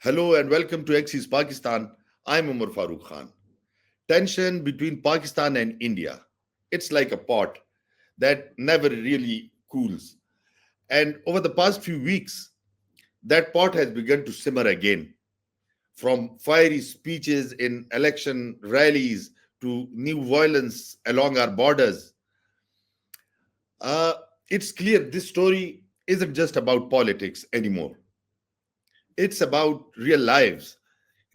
Hello and welcome to Axis Pakistan. I'm Omer Farooq Khan. Tension between Pakistan and India. It's like a pot that never really cools. And over the past few weeks, that pot has begun to simmer again. From fiery speeches in election rallies to new violence along our borders, uh, it's clear this story isn't just about politics anymore. It's about real lives,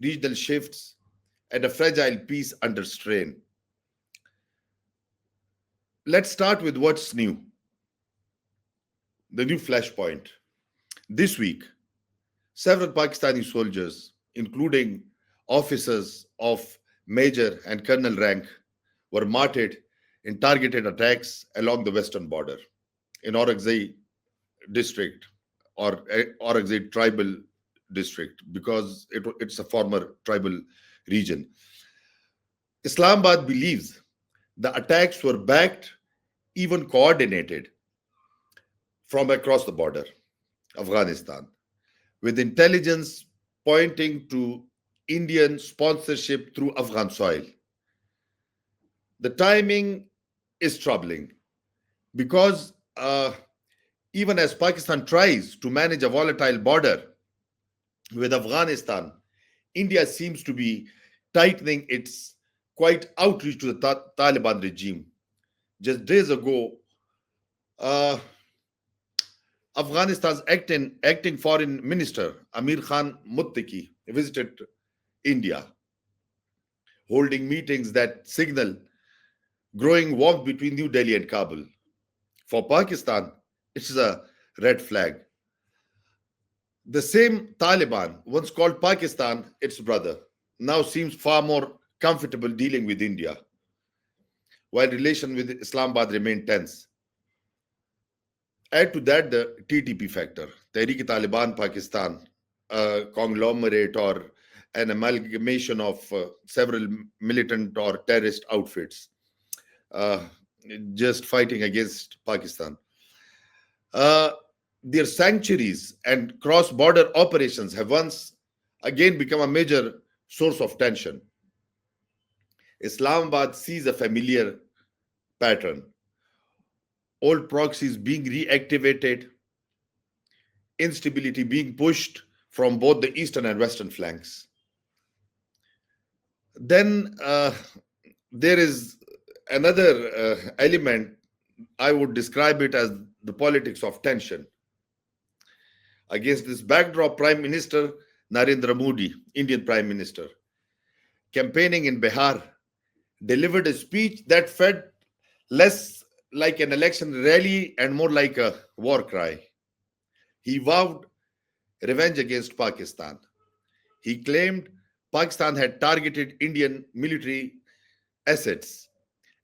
regional shifts, and a fragile peace under strain. Let's start with what's new, the new flashpoint. This week, several Pakistani soldiers, including officers of major and colonel rank, were martyred in targeted attacks along the western border in Orakzai district or Orakzai tribal district because it's a former tribal region. Islamabad believes the attacks were backed, even coordinated from across the border, Afghanistan, with intelligence pointing to Indian sponsorship through Afghan soil. The timing is troubling because even as Pakistan tries to manage a volatile border with Afghanistan, India seems to be tightening its quite outreach to the Taliban regime. Just days ago, uh, Afghanistan's acting foreign minister, Amir Khan Muttaqi, visited India, holding meetings that signal growing warmth between New Delhi and Kabul. For Pakistan, it is a red flag. The same Taliban, once called Pakistan its brother, now seems far more comfortable dealing with India, while relations with Islamabad remain tense. Add to that the TTP factor, Tehrik-e-Taliban Pakistan, a conglomerate or an amalgamation of several militant or terrorist outfits uh, just fighting against Pakistan. Uh, their sanctuaries and cross border operations have once again become a major source of tension. Islamabad sees a familiar pattern: old proxies being reactivated, instability being pushed from both the eastern and western flanks. Then there is another element. I would describe it as the politics of tension. Against this backdrop, Prime Minister Narendra Modi, Indian Prime Minister, campaigning in Bihar, delivered a speech that felt less like an election rally and more like a war cry. He vowed revenge against Pakistan. He claimed Pakistan had targeted Indian military assets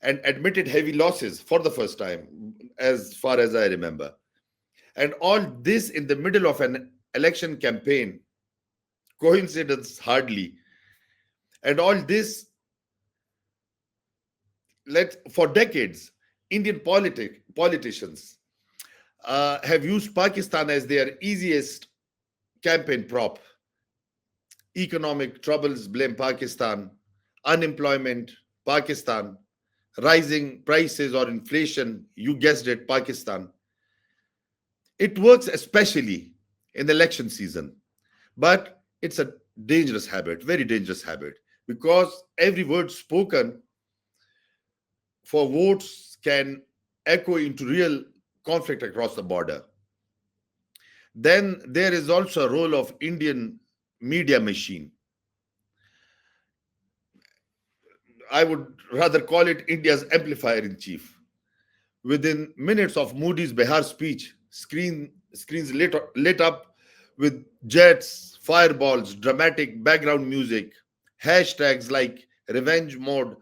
and admitted heavy losses for the first time, as far as I remember. And all this in the middle of an election campaign. Coincidence hardly. And all this, for decades, Indian politicians have used Pakistan as their easiest campaign prop. Economic troubles, blame Pakistan. Unemployment, Pakistan. Rising prices or inflation, you guessed it, Pakistan. It works especially in the election season, but it's a dangerous habit, very dangerous habit, because every word spoken for votes can echo into real conflict across the border. Then there is also a role of Indian media machine. I would rather call it India's amplifier in chief. Within minutes of Modi's Bihar speech, screens lit up with jets, fireballs, dramatic background music, hashtags like revenge mode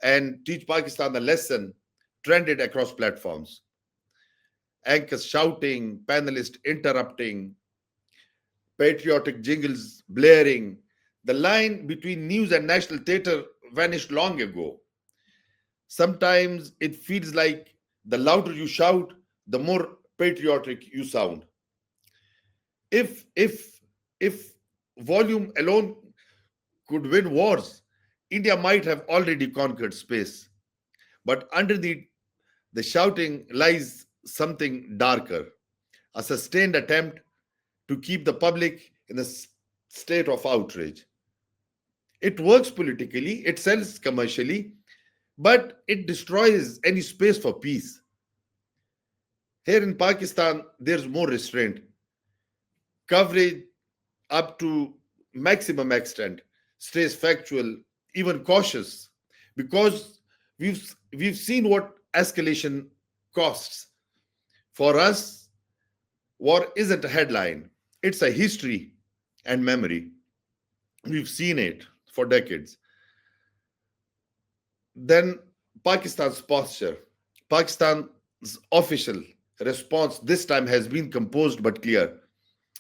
and teach Pakistan a lesson trended across platforms. Anchors shouting, panelists interrupting, patriotic jingles blaring. The line between news and national theatre vanished long ago. Sometimes it feels like the louder you shout, the more patriotic you sound. If if if volume alone could win wars, India might have already conquered space. But underneath the shouting lies something darker, a sustained attempt to keep the public in a state of outrage. It works politically, it sells commercially, but it destroys any space for peace. Here in Pakistan, there's more restraint. Coverage up to maximum extent stays factual, even cautious, because we've seen what escalation costs. For us, war isn't a headline, it's a history and memory. We've seen it for decades. Then Pakistan's posture. Pakistan's official response this time has been composed but clear.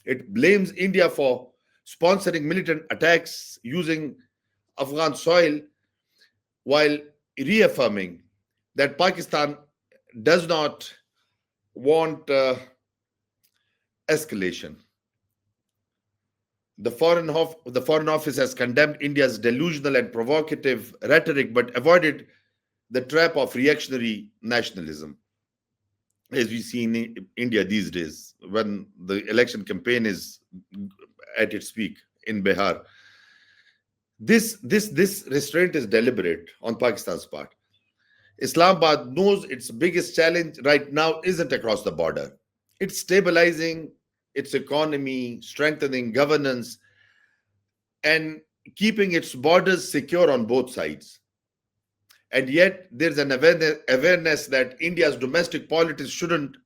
It blames India for sponsoring militant attacks using Afghan soil while reaffirming that Pakistan does not want escalation. The Foreign Office has condemned India's delusional and provocative rhetoric but avoided the trap of reactionary nationalism, as we see in India these days when the election campaign is at its peak in Bihar. This restraint is deliberate on Pakistan's part. Islamabad knows its biggest challenge right now isn't across the border. It's stabilizing its economy, strengthening governance, and keeping its borders secure on both sides. And yet, there's an awareness that India's domestic politics shouldn't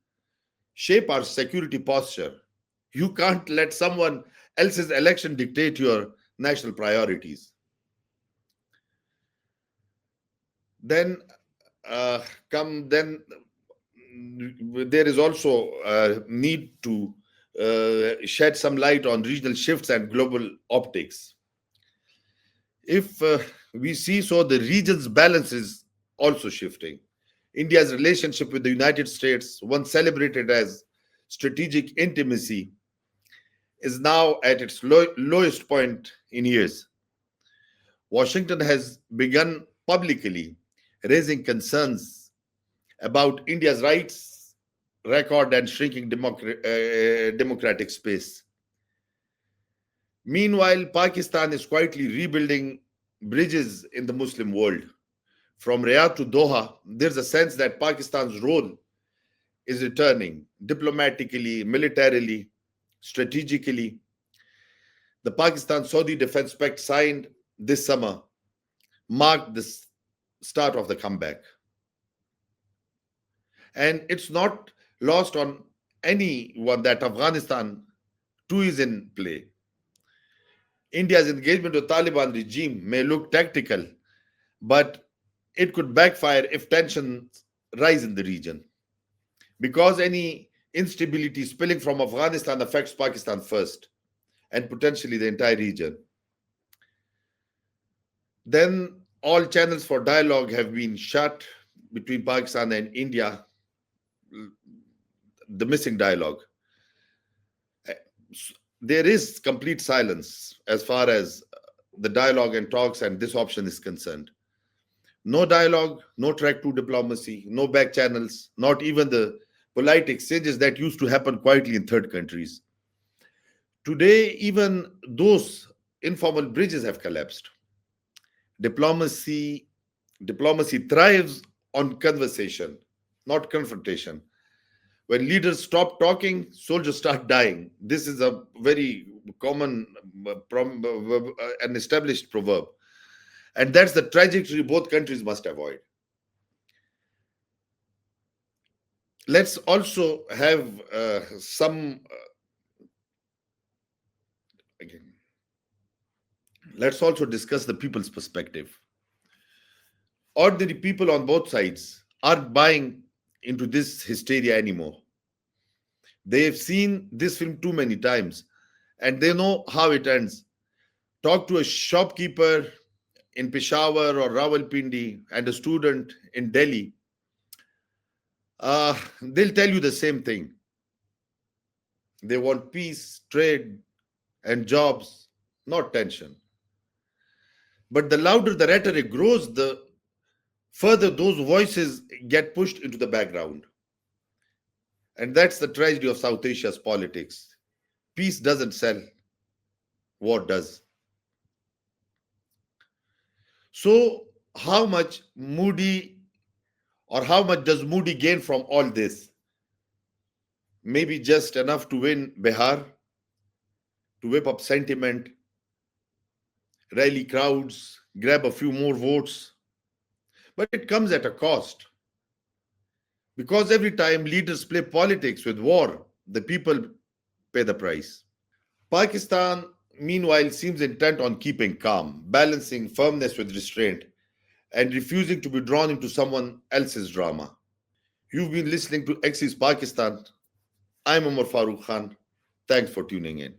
shape our security posture. You can't let someone else's election dictate your national priorities. Then, come then, there is also a need to shed some light on regional shifts and global optics. If we see so, the region's balance is also shifting. India's relationship with the United States, once celebrated as strategic intimacy, is now at its lowest point in years. Washington has begun publicly raising concerns about India's rights record and shrinking democratic space. Meanwhile, Pakistan is quietly rebuilding bridges in the Muslim world. From Riyadh to Doha, there's a sense that Pakistan's role is returning diplomatically, militarily, strategically. The Pakistan Saudi Defense Pact signed this summer marked the start of the comeback. And it's not lost on anyone that Afghanistan too is in play. India's engagement with Taliban regime may look tactical, but it could backfire if tensions rise in the region. Because any instability spilling from Afghanistan affects Pakistan first and potentially the entire region. Then all channels for dialogue have been shut between Pakistan and India, the missing dialogue. There is complete silence as far as the dialogue and talks and this option is concerned. No dialogue, no track to diplomacy, no back channels, not even the polite exchanges that used to happen quietly in third countries. Today, even those informal bridges have collapsed. Diplomacy thrives on conversation, not confrontation. When leaders stop talking, soldiers start dying. This is a very common, an established proverb. And that's the trajectory both countries must avoid. Let's also have again, let's also discuss the people's perspective. Ordinary people on both sides aren't buying into this hysteria anymore. They've seen this film too many times and they know how it ends. Talk to a shopkeeper in Peshawar or Rawalpindi and a student in Delhi. They'll tell you the same thing. They want peace, trade, and jobs. not tension. But the louder the rhetoric grows, the further those voices get pushed into the background. And that's the tragedy of South Asia's politics. Peace doesn't sell, war does. So, how much does Modi gain from all this? Maybe just enough to win Bihar, to whip up sentiment, rally crowds, grab a few more votes. But it comes at a cost. Because every time leaders play politics with war, the people pay the price. Pakistan, meanwhile, seems intent on keeping calm, balancing firmness with restraint, and refusing to be drawn into someone else's drama. You've been listening to Axis Pakistan. I'm Omer Farooq Khan. Thanks for tuning in.